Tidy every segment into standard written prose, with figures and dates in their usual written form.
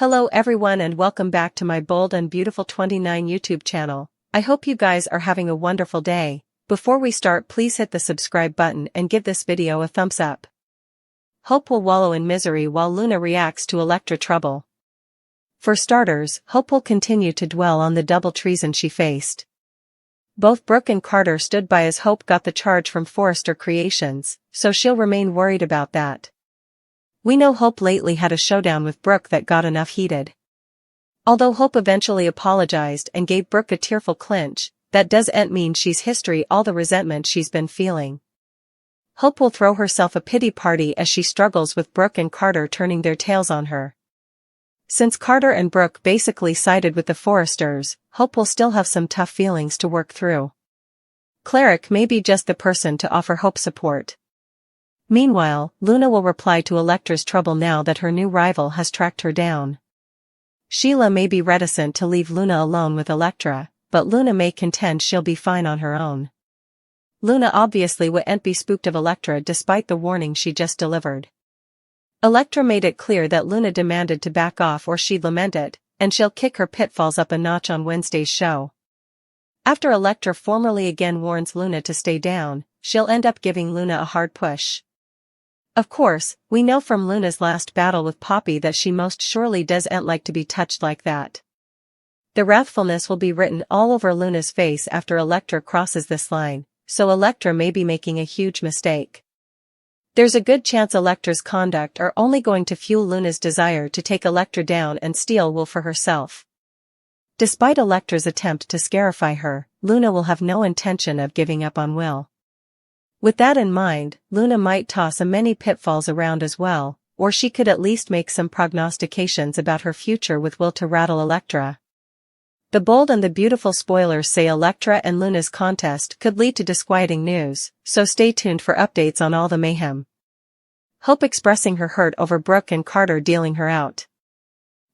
Hello everyone and welcome back to my Bold and Beautiful 29 YouTube channel. I hope you guys are having a wonderful day. Before we start, please hit the subscribe button and give this video a thumbs up. Hope will wallow in misery while Luna reacts to Elektra trouble. For starters, Hope will continue to dwell on the double treason she faced. Both Brooke and Carter stood by as Hope got the charge from Forrester Creations, so she'll remain worried about that. We know Hope lately had a showdown with Brooke that got enough heated. Although Hope eventually apologized and gave Brooke a tearful clinch, that doesn't mean she's history all the resentment she's been feeling. Hope will throw herself a pity party as she struggles with Brooke and Carter turning their tails on her. Since Carter and Brooke basically sided with the Forresters, Hope will still have some tough feelings to work through. Cleric may be just the person to offer Hope support. Meanwhile, Luna will reply to Elektra's trouble now that her new rival has tracked her down. Sheila may be reticent to leave Luna alone with Elektra, but Luna may contend she'll be fine on her own. Luna obviously wouldn't be spooked of Elektra despite the warning she just delivered. Elektra made it clear that Luna demanded to back off or she'd lament it, and she'll kick her pitfalls up a notch on Wednesday's show. After Elektra formally again warns Luna to stay down, she'll end up giving Luna a hard push. Of course, we know from Luna's last battle with Poppy that she most surely doesn't like to be touched like that. The wrathfulness will be written all over Luna's face after Elektra crosses this line, so Elektra may be making a huge mistake. There's a good chance Elektra's conduct are only going to fuel Luna's desire to take Elektra down and steal Will for herself. Despite Elektra's attempt to scarify her, Luna will have no intention of giving up on Will. With that in mind, Luna might toss a many pitfalls around as well, or she could at least make some prognostications about her future with Will to rattle Elektra. The Bold and the Beautiful spoilers say Elektra and Luna's contest could lead to disquieting news, so stay tuned for updates on all the mayhem. Hope expressing her hurt over Brooke and Carter dealing her out.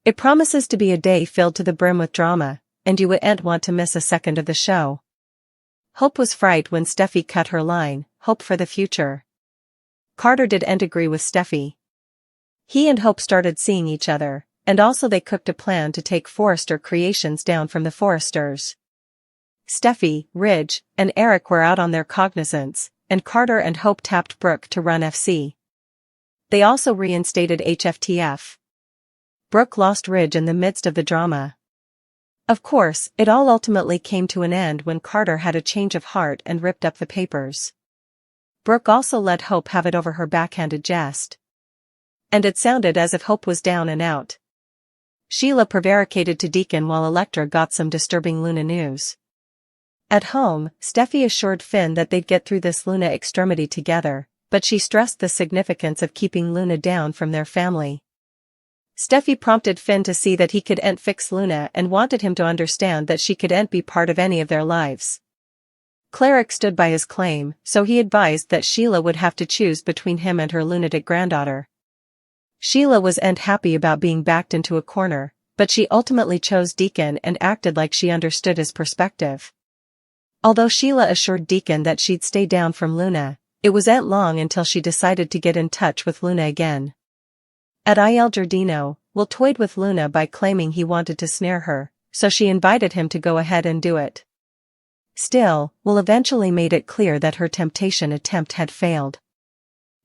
It promises to be a day filled to the brim with drama, and you wouldn't want to miss a second of the show. Hope was frightened when Steffi cut her line, "Hope for the future." Carter didn't agree with Steffi. He and Hope started seeing each other, and also they cooked a plan to take Forrester Creations down from the Forresters. Steffi, Ridge, and Eric were out on their cognizance, and Carter and Hope tapped Brooke to run FC. They also reinstated HFTF. Brooke lost Ridge in the midst of the drama. Of course, it all ultimately came to an end when Carter had a change of heart and ripped up the papers. Brooke also let Hope have it over her backhanded jest. And it sounded as if Hope was down and out. Sheila prevaricated to Deacon while Elektra got some disturbing Luna news. At home, Steffi assured Finn that they'd get through this Luna extremity together, but she stressed the significance of keeping Luna down from their family. Steffi prompted Finn to see that he couldn't fix Luna and wanted him to understand that she couldn't be part of any of their lives. Cleric stood by his claim, so he advised that Sheila would have to choose between him and her lunatic granddaughter. Sheila wasn't happy about being backed into a corner, but she ultimately chose Deacon and acted like she understood his perspective. Although Sheila assured Deacon that she'd stay down from Luna, it wasn't long until she decided to get in touch with Luna again. At Il Giardino, Will toyed with Luna by claiming he wanted to snare her, so she invited him to go ahead and do it. Still, Will eventually made it clear that her temptation attempt had failed.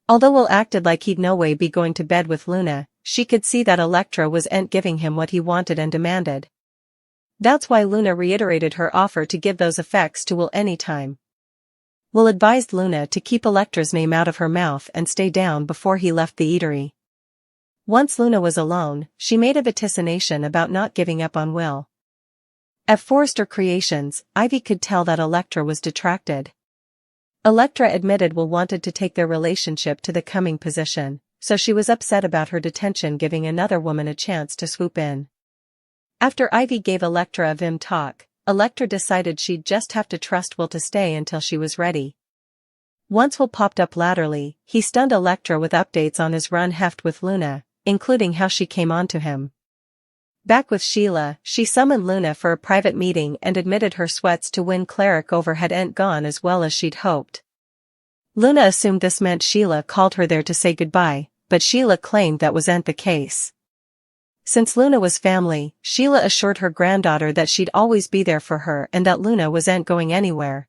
Although Will acted like he'd no way be going to bed with Luna, she could see that Elektra wasn't giving him what he wanted and demanded. That's why Luna reiterated her offer to give those effects to Will anytime. Will advised Luna to keep Elektra's name out of her mouth and stay down before he left the eatery. Once Luna was alone, she made a vaticination about not giving up on Will. At Forrester Creations, Ivy could tell that Elektra was detracted. Elektra admitted Will wanted to take their relationship to the coming position, so she was upset about her detention giving another woman a chance to swoop in. After Ivy gave Elektra a vim talk, Elektra decided she'd just have to trust Will to stay until she was ready. Once Will popped up latterly, he stunned Elektra with updates on his run heft with Luna, including how she came onto him. Back with Sheila, she summoned Luna for a private meeting and admitted her sweats to win Cleric over hadn't gone as well as she'd hoped. Luna assumed this meant Sheila called her there to say goodbye, but Sheila claimed that wasn't the case. Since Luna was family, Sheila assured her granddaughter that she'd always be there for her and that Luna wasn't going anywhere.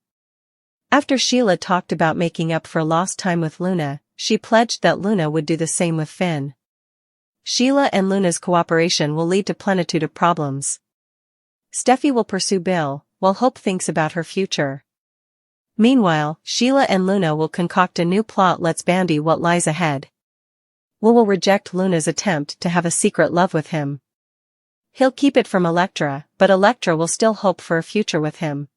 After Sheila talked about making up for lost time with Luna, she pledged that Luna would do the same with Finn. Sheila and Luna's cooperation will lead to plenitude of problems. Steffi will pursue Bill, while Hope thinks about her future. Meanwhile, Sheila and Luna will concoct a new plot. Let's bandy what lies ahead. Will reject Luna's attempt to have a secret love with him. He'll keep it from Elektra, but Elektra will still hope for a future with him.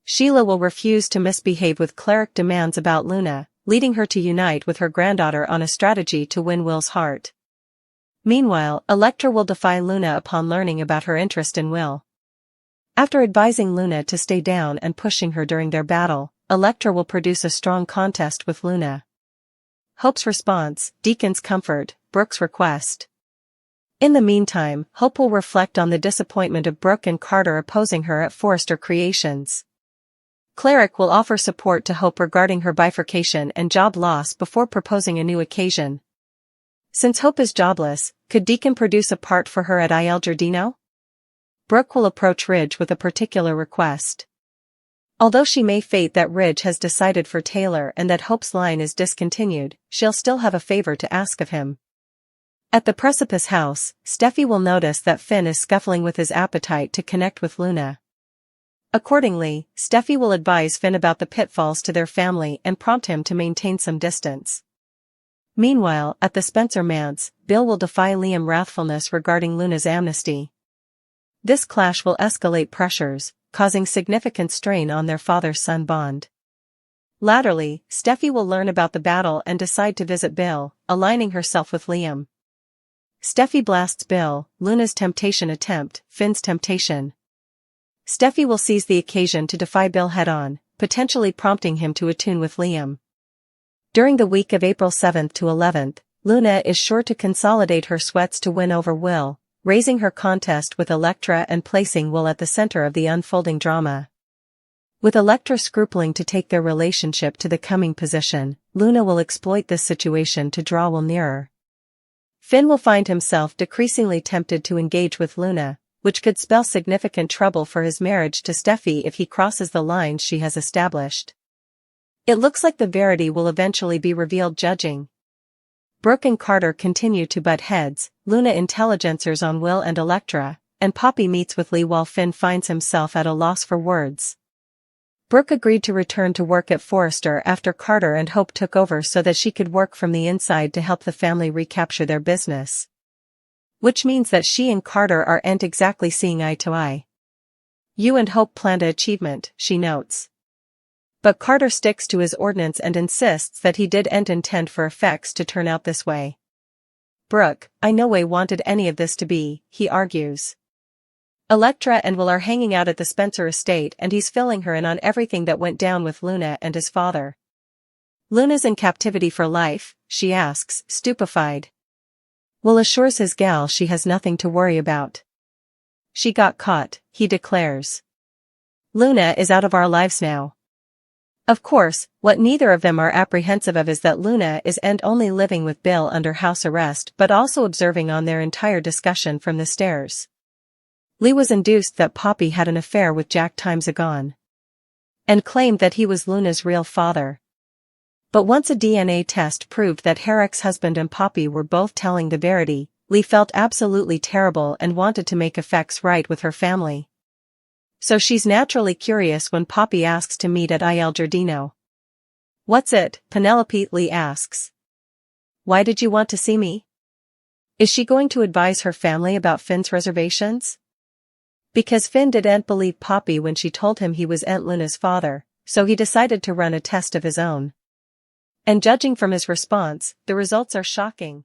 Sheila will refuse to misbehave with Cleric demands about Luna, leading her to unite with her granddaughter on a strategy to win Will's heart. Meanwhile, Elektra will defy Luna upon learning about her interest in Will. After advising Luna to stay down and pushing her during their battle, Elektra will produce a strong contest with Luna. Hope's response, Deacon's comfort, Brooke's request. In the meantime, Hope will reflect on the disappointment of Brooke and Carter opposing her at Forrester Creations. Cleric will offer support to Hope regarding her bifurcation and job loss before proposing a new occasion. Since Hope is jobless, could Deacon produce a part for her at Il Giardino? Brooke will approach Ridge with a particular request. Although she may fate that Ridge has decided for Taylor and that Hope's line is discontinued, she'll still have a favor to ask of him. At the Precipice house, Steffi will notice that Finn is scuffling with his appetite to connect with Luna. Accordingly, Steffi will advise Finn about the pitfalls to their family and prompt him to maintain some distance. Meanwhile, at the Spencer manse, Bill will defy Liam's wrathfulness regarding Luna's amnesty. This clash will escalate pressures, causing significant strain on their father-son bond. Latterly, Steffi will learn about the battle and decide to visit Bill, aligning herself with Liam. Steffi blasts Bill, Luna's temptation attempt, Finn's temptation. Steffi will seize the occasion to defy Bill head-on, potentially prompting him to attune with Liam. During the week of April 7th to 11th, Luna is sure to consolidate her sweats to win over Will, raising her contest with Elektra and placing Will at the center of the unfolding drama. With Elektra scrupling to take their relationship to the coming position, Luna will exploit this situation to draw Will nearer. Finn will find himself decreasingly tempted to engage with Luna, which could spell significant trouble for his marriage to Steffi if he crosses the lines she has established. It looks like the verity will eventually be revealed judging. Brooke and Carter continue to butt heads, Luna intelligencers on Will and Elektra, and Poppy meets with Lee while Finn finds himself at a loss for words. Brooke agreed to return to work at Forrester after Carter and Hope took over so that she could work from the inside to help the family recapture their business. Which means that she and Carter aren't exactly seeing eye to eye. You and Hope planned an achievement, she notes. But Carter sticks to his ordinance and insists that he didn't intend for effects to turn out this way. Brooke, I no way wanted any of this to be, he argues. Elektra and Will are hanging out at the Spencer estate and he's filling her in on everything that went down with Luna and his father. Luna's in captivity for life, she asks, stupefied. Will assures his gal she has nothing to worry about. She got caught, he declares. Luna is out of our lives now. Of course, what neither of them are apprehensive of is that Luna isn't only living with Bill under house arrest but also observing on their entire discussion from the stairs. Lee was induced that Poppy had an affair with Jack times agone. And claimed that he was Luna's real father. But once a DNA test proved that Herrick's husband and Poppy were both telling the verity, Lee felt absolutely terrible and wanted to make effects right with her family. So she's naturally curious when Poppy asks to meet at Il Giardino. What's it? Penelope, Lee asks. Why did you want to see me? Is she going to advise her family about Finn's reservations? Because Finn didn't believe Poppy when she told him he was Aunt Luna's father, so he decided to run a test of his own. And judging from his response, the results are shocking.